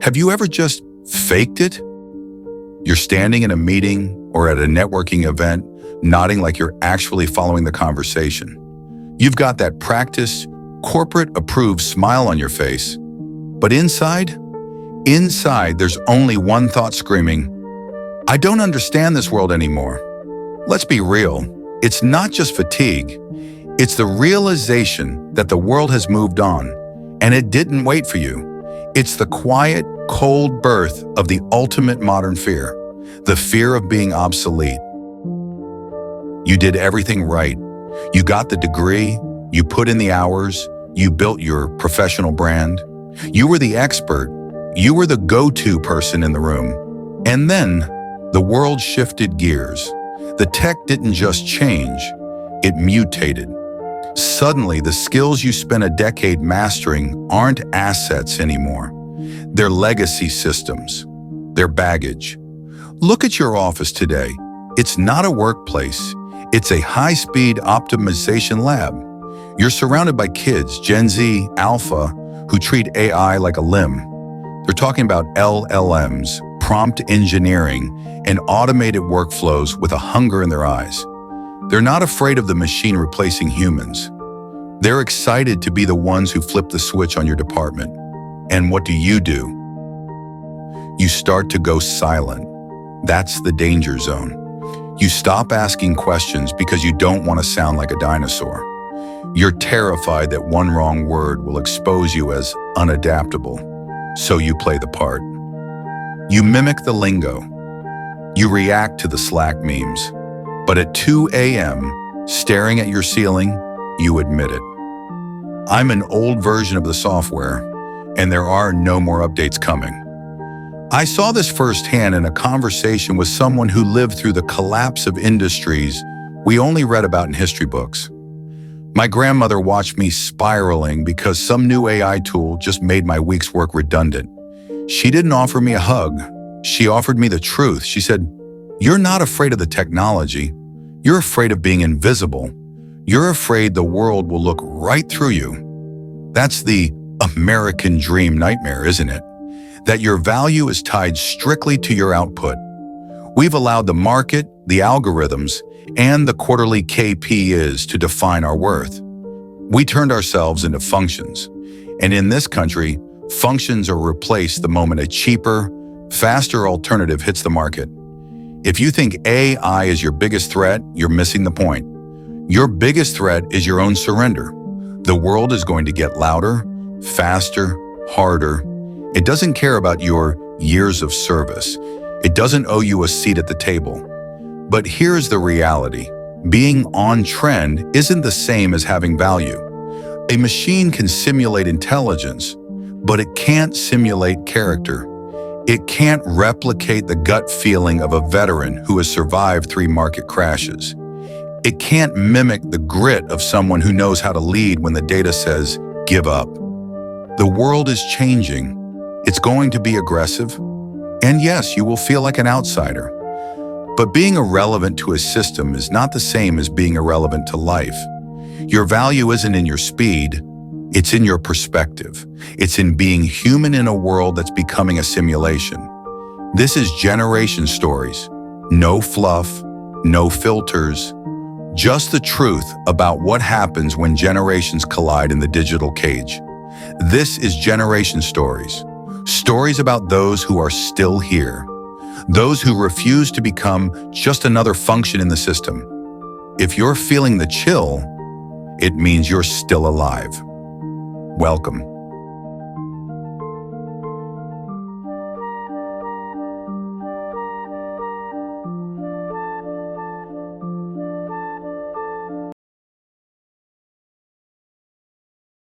Have you ever just faked it? You're standing in a meeting or at a networking event, nodding like you're actually following the conversation. You've got that practiced, corporate-approved smile on your face. But inside, there's only one thought screaming, I don't understand this world anymore. Let's be real. It's not just fatigue. It's the realization that the world has moved on, and it didn't wait for you. It's the quiet, cold birth of the ultimate modern fear, the fear of being obsolete. You did everything right. You got the degree, you put in the hours, you built your professional brand. You were the expert. You were the go-to person in the room. And then the world shifted gears. The tech didn't just change, it mutated. Suddenly, the skills you spent a decade mastering aren't assets anymore. They're legacy systems. They're baggage. Look at your office today. It's not a workplace. It's a high-speed optimization lab. You're surrounded by kids, Gen Z, Alpha, who treat AI like a limb. They're talking about LLMs, prompt engineering, and automated workflows with a hunger in their eyes. They're not afraid of the machine replacing humans. They're excited to be the ones who flip the switch on your department. And what do? You start to go silent. That's the danger zone. You stop asking questions because you don't want to sound like a dinosaur. You're terrified that one wrong word will expose you as unadaptable. So you play the part. You mimic the lingo. You react to the Slack memes. But at 2 a.m., staring at your ceiling, you admit it. I'm an old version of the software, and there are no more updates coming. I saw this firsthand in a conversation with someone who lived through the collapse of industries we only read about in history books. My grandmother watched me spiraling because some new AI tool just made my week's work redundant. She didn't offer me a hug. She offered me the truth. She said, "You're not afraid of the technology. You're afraid of being invisible. You're afraid the world will look right through you." That's the American dream nightmare, isn't it? That your value is tied strictly to your output. We've allowed the market, the algorithms, and the quarterly KPIs to define our worth. We turned ourselves into functions. And in this country, functions are replaced the moment a cheaper, faster alternative hits the market. If you think AI is your biggest threat, you're missing the point. Your biggest threat is your own surrender. The world is going to get louder, faster, harder. It doesn't care about your years of service. It doesn't owe you a seat at the table. But here's the reality. Being on trend isn't the same as having value. A machine can simulate intelligence, but it can't simulate character. It can't replicate the gut feeling of a veteran who has survived 3 market crashes. It can't mimic the grit of someone who knows how to lead when the data says, give up. The world is changing. It's going to be aggressive. And yes, you will feel like an outsider. But being irrelevant to a system is not the same as being irrelevant to life. Your value isn't in your speed, it's in your perspective. It's in being human in a world that's becoming a simulation. This is Generation Stories. No fluff, no filters, just the truth about what happens when generations collide in the digital cage. This is Generation Stories. Stories about those who are still here. Those who refuse to become just another function in the system. If you're feeling the chill, it means you're still alive. Welcome.